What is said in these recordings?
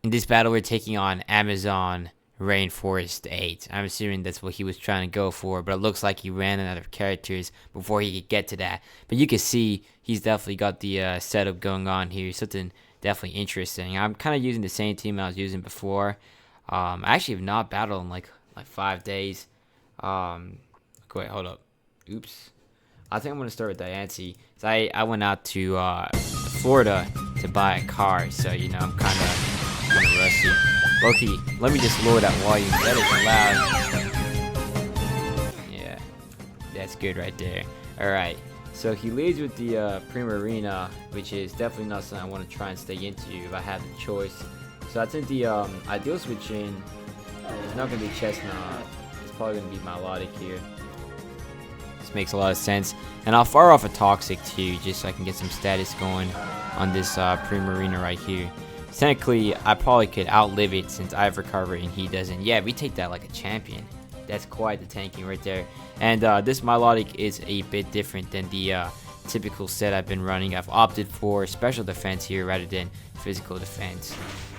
In this battle, we're taking on Amazon Rainforest 8. I'm assuming that's what he was trying to go for, but it looks like he ran out of characters before he could get to that. But you can see he's definitely got the setup going on here. Something definitely interesting. I'm kind of using the same team I was using before. I actually have not battled in like 5 days. Wait, hold up. Oops. I think I'm gonna start with Diancie. So I went out to Florida to buy a car, so you know I'm kind of rusty. Loki, let me just lower that volume. That is loud. Yeah, that's good right there. All right. So he leads with the Prima Arena, which is definitely not something I want to try and stay into if I have the choice. So I think the ideal switch in is not going to be Chesnaught. It's probably going to be Melodic here. This makes a lot of sense. And I'll fire off a Toxic too, just so I can get some status going on this Prima Arena right here. Technically, I probably could outlive it since I have recovery and he doesn't. Yeah, we take that like a champion. That's quite the tanking right there. And this Melodic is a bit different than the typical set I've been running. I've opted for special defense here rather than physical defense.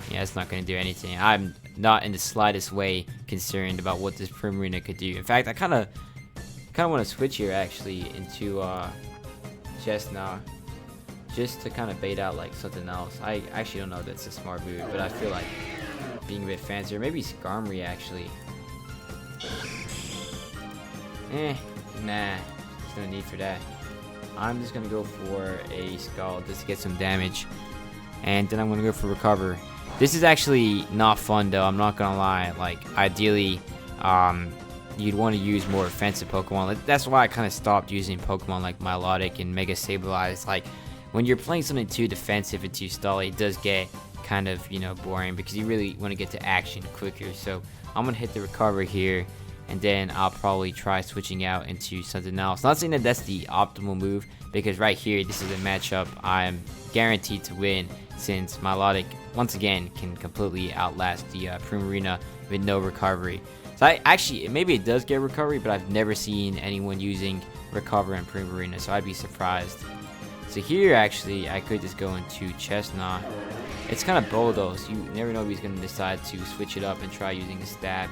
Yeah, it's not going to do anything. I'm not in the slightest way concerned about what this Prima Arena could do. In fact, I kind of want to switch here actually into Chesnaught, just to kind of bait out like something else. I actually don't know if that's a smart move, but I feel like being a bit fancier. Maybe Skarmory actually. Nah, there's no need for that. I'm just gonna go for a Skull just to get some damage, and then I'm gonna go for Recover. This is actually not fun though, I'm not gonna lie. Like ideally, you'd want to use more offensive Pokemon. That's why I kind of stopped using Pokemon like Melodic and Mega Sableye. Like when you're playing something too defensive and too stally, it does get kind of, you know, boring because you really want to get to action quicker. So I'm gonna hit the Recover here, and then I'll probably try switching out into something else. Not saying that that's the optimal move, because right here, this is a matchup I'm guaranteed to win, since Melodic, once again, can completely outlast the Prima Arena with no recovery. So I actually, maybe it does get recovery, but I've never seen anyone using Recover in Prima Arena, so I'd be surprised. So here, actually, I could just go into Chesnaught. It's kind of bold though, so you never know if he's going to decide to switch it up and try using a stab.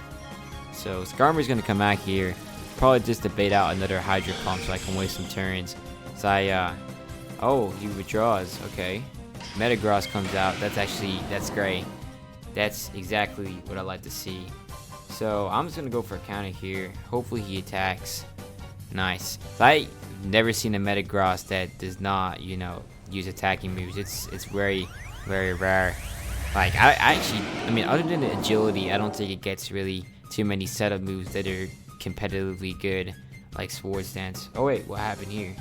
So Skarmory's going to come out here, probably just to bait out another Hydro Pump so I can waste some turns. So oh, he withdraws, okay. Metagross comes out, that's great. That's exactly what I like to see. So I'm just going to go for a counter here. Hopefully he attacks. Nice. So I've never seen a Metagross that does not, you know, use attacking moves. It's very, very rare. Like, I mean, other than the agility, I don't think it gets really too many setup moves that are competitively good, like Swords Dance. Oh wait, what happened here?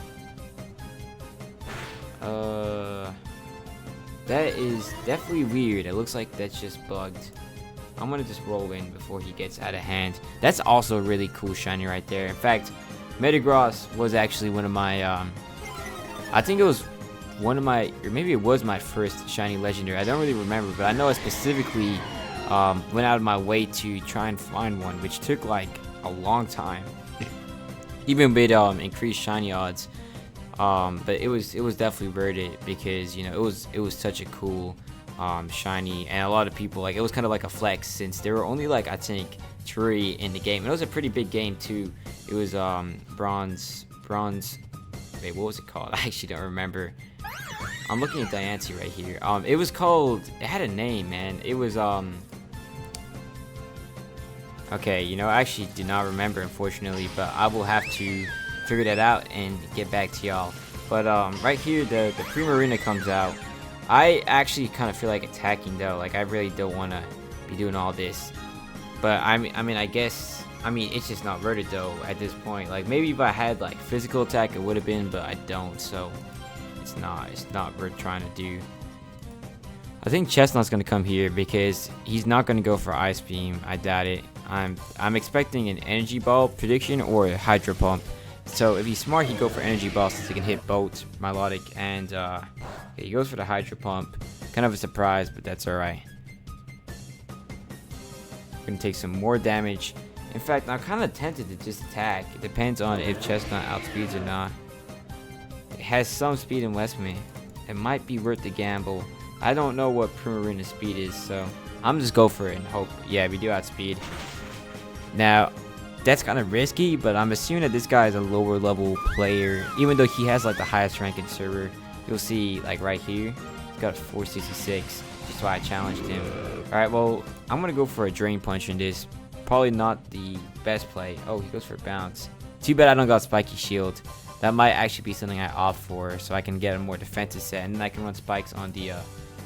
That is definitely weird. It looks like that's just bugged. I'm gonna just roll in before he gets out of hand. That's also a really cool shiny right there. In fact, Metagross was actually one of my I think it was one of my, or maybe it was my first shiny legendary. I don't really remember, but I know I specifically went out of my way to try and find one, which took like a long time, even with increased shiny odds. But it was definitely worth it, because you know it was such a cool shiny, and a lot of people, like, it was kind of like a flex since there were only like I think 3 in the game. It was a pretty big game too. It was bronze. Wait, what was it called? I actually don't remember. I'm looking at Diancie right here. It was called. It had a name, man. It was Okay, you know, I actually do not remember, unfortunately, but I will have to figure that out and get back to y'all. But right here, the Prima Arena comes out. I actually kind of feel like attacking though. Like, I really don't want to be doing all this. But I mean, I guess, it's just not worth it though at this point. Like, maybe if I had like physical attack, it would have been, but I don't. So it's not worth trying to do. I think Chesnaught's gonna come here because he's not gonna go for Ice Beam. I doubt it. I'm expecting an Energy Ball prediction or a Hydro Pump. So if he's smart, he'd go for Energy Ball since he can hit both Melodic, and he goes for the Hydro Pump. Kind of a surprise, but that's alright. Gonna take some more damage. In fact, I'm kind of tempted to just attack. It depends on if Chesnaught outspeeds or not. It has some speed and Westman. It might be worth the gamble. I don't know what Primarina's speed is, so I'm just go for it and hope. Yeah, we do outspeed. Now, that's kind of risky, but I'm assuming that this guy is a lower level player. Even though he has like the highest rank in server, you'll see like right here, he's got 466. That's why I challenged him. All right, well, I'm gonna go for a drain punch in this. Probably not the best play. Oh, he goes for bounce. Too bad I don't got spiky shield. That might actually be something I opt for, so I can get a more defensive set, and then I can run spikes on the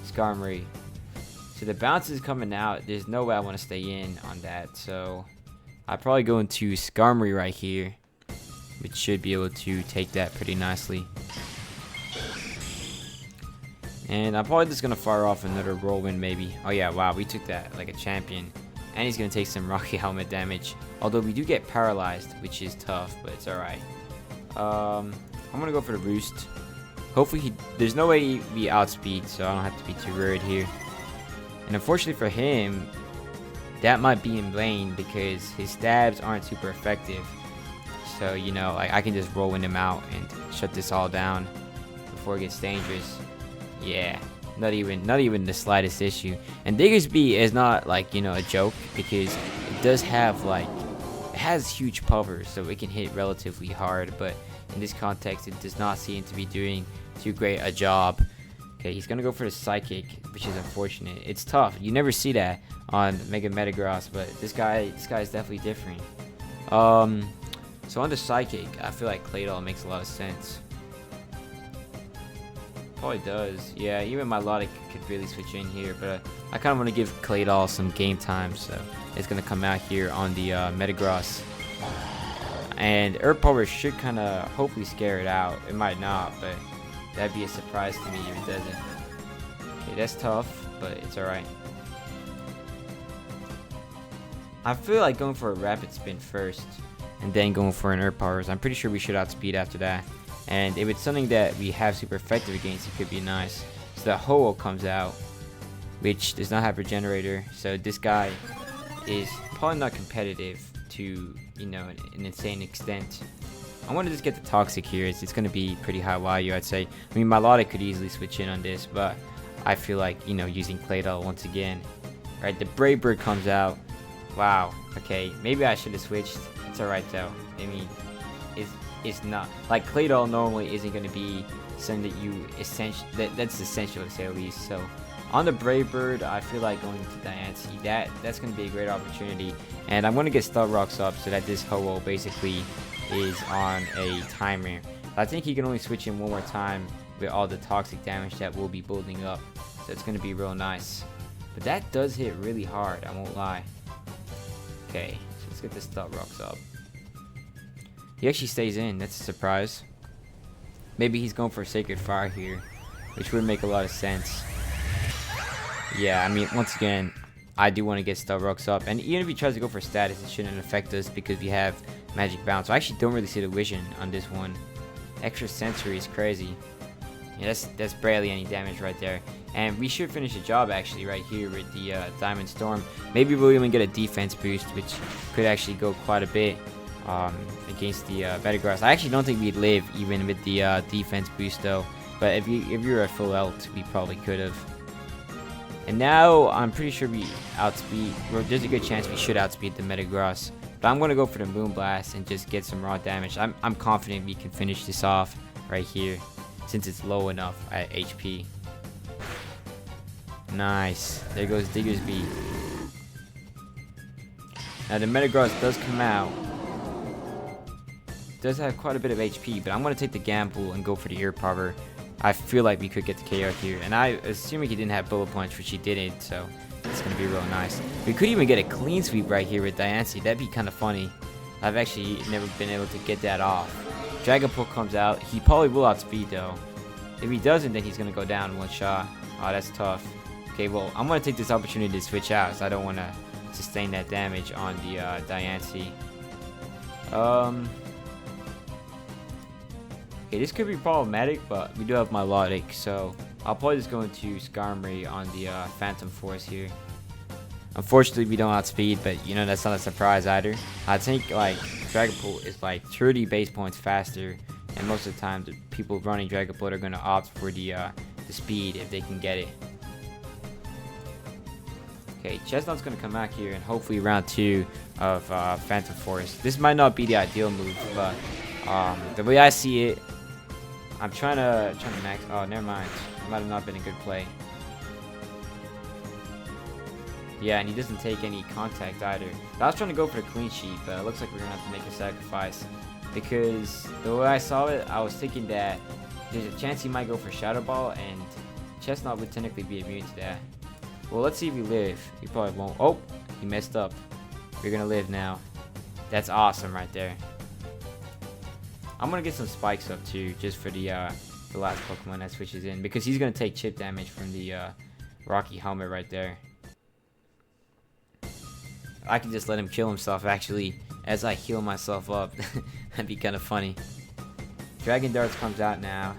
Skarmory. So the bounce is coming out. There's no way I want to stay in on that, so I'll probably go into Skarmory right here, which should be able to take that pretty nicely. And I'm probably just going to fire off another whirlwind maybe. Oh yeah, wow, we took that like a champion. And he's going to take some rocky helmet damage. Although we do get paralyzed, which is tough, but it's alright. I'm going to go for the roost. Hopefully there's no way we outspeed, so I don't have to be too worried here. And unfortunately for him, that might be in vain because his stabs aren't super effective. So, you know, like I can just whirlwind him out and shut this all down before it gets dangerous. Yeah, not even the slightest issue. And Diggersby is not like, you know, a joke because it does have like, it has huge power, so it can hit relatively hard, but in this context it does not seem to be doing too great a job. Okay, he's gonna go for the psychic, which is unfortunate. It's tough. You never see that on Mega Metagross, but this guy is definitely different. So on the psychic, I feel like Claydol makes a lot of sense. Probably does. Yeah, even my Logic could really switch in here, but I kind of want to give Claydol some game time, so it's gonna come out here on the Metagross. And Earth Power should kind of hopefully scare it out. It might not, but that'd be a surprise to me if it doesn't. Okay, that's tough, but it's alright. I feel like going for a rapid spin first, and then going for an Earth Powers. I'm pretty sure we should outspeed after that. And if it's something that we have super effective against, it could be nice. So that Ho-Oh comes out, which does not have Regenerator. So this guy is probably not competitive to, you know, an insane extent. I want to just get the Toxic here. It's going to be pretty high value, I'd say. I mean, my Logic could easily switch in on this, but I feel like, you know, using Claydol once again. Right, the Brave Bird comes out. Wow. Okay, maybe I should have switched. It's alright though. I mean, it's not like Claydol normally isn't going to be something that you that's essential to say at least. So on the Brave Bird, I feel like going to Diancie. That's going to be a great opportunity, and I'm going to get Stub Rocks up so that this Ho-Oh basically is on a timer. I think he can only switch in one more time with all the toxic damage that will be building up, so it's going to be real nice. But that does hit really hard, I won't lie. Okay, so let's get the Stub Rocks up. He actually stays in. That's a surprise. Maybe he's going for Sacred Fire here, which would make a lot of sense. Yeah, I mean, once again, I do want to get Stub Rocks up. And even if he tries to go for status, it shouldn't affect us because we have Magic Bounce. I actually don't really see the vision on this one. Extra Sensory is crazy. Yeah, that's barely any damage right there. And we should finish the job actually right here with the Diamond Storm. Maybe we'll even get a defense boost, which could actually go quite a bit. Against the Metagross. I actually don't think we'd live even with the defense boost though, but if you're at full ult, we probably could have. And now I'm pretty sure we outspeed. Well, there's a good chance we should outspeed the Metagross, but I'm gonna go for the Moonblast and just get some raw damage. I'm confident we can finish this off right here since it's low enough at HP. Nice. There goes Diggersby. Now the Metagross does come out. Does have quite a bit of HP, but I'm going to take the gamble and go for the Ear Power. I feel like we could get the KO here, and I assuming he didn't have Bullet Punch, which he didn't, so it's going to be real nice. We could even get a clean sweep right here with Diancie. That'd be kind of funny. I've actually never been able to get that off. Dragon Pull comes out. He probably will outspeed though. If he doesn't, then he's going to go down in one shot. Oh, that's tough. Okay, well, I'm going to take this opportunity to switch out, so I don't want to sustain that damage on the Diancie. Okay, this could be problematic, but we do have my Logic, so I'll probably just go into Skarmory on the Phantom Force here. Unfortunately, we don't outspeed, but you know, that's not a surprise either. I think like Dragon Pull is like 30 base points faster, and most of the time the people running Dragon Pull are going to opt for the speed if they can get it. Okay, Chesnaught's gonna come out here and hopefully round 2 of Phantom Force. This might not be the ideal move, but the way I see it, I'm trying to max. Oh, never mind. It might have not been a good play. Yeah, and he doesn't take any contact either. I was trying to go for the clean sheet, but it looks like we're gonna have to make a sacrifice because the way I saw it, I was thinking that there's a chance he might go for Shadow Ball, and Chesnaught would technically be immune to that. Well, let's see if we live. He probably won't. Oh, he messed up. We're gonna live now. That's awesome right there. I'm gonna get some spikes up too, just for the last Pokemon that switches in, because he's gonna take chip damage from the Rocky Helmet right there. I can just let him kill himself actually as I heal myself up. That'd be kind of funny. Dragon Darts comes out now.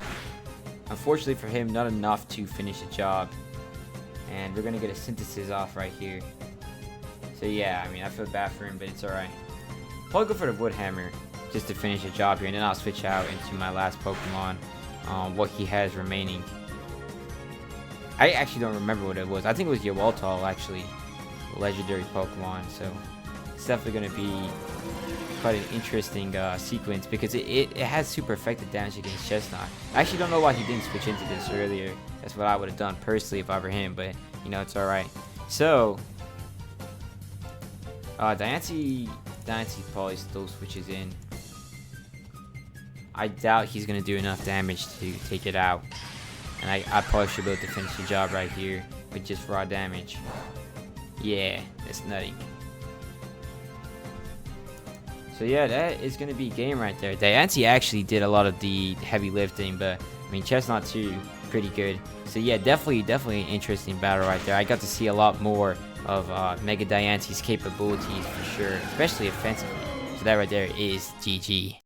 Unfortunately for him, not enough to finish the job. And we're gonna get a Synthesis off right here. So yeah, I mean, I feel bad for him, but it's alright. Probably go for the Wood Hammer just to finish the job here, and then I'll switch out into my last Pokemon, what he has remaining. I actually don't remember what it was. I think it was Yawaltal, actually. Legendary Pokemon, so it's definitely going to be quite an interesting sequence, because it has super effective damage against Chesnaught. I actually don't know why he didn't switch into this earlier. That's what I would have done personally if I were him, but you know, it's alright. So Diancie probably still switches in. I doubt he's going to do enough damage to take it out, and I probably should be able to finish the job right here with just raw damage. Yeah, that's nutty. So yeah, that is going to be game right there. Diancie actually did a lot of the heavy lifting, but I mean, Chesnaught too, pretty good. So yeah, definitely an interesting battle right there. I got to see a lot more of Mega Diancie's capabilities for sure, especially offensively. So that right there is GG.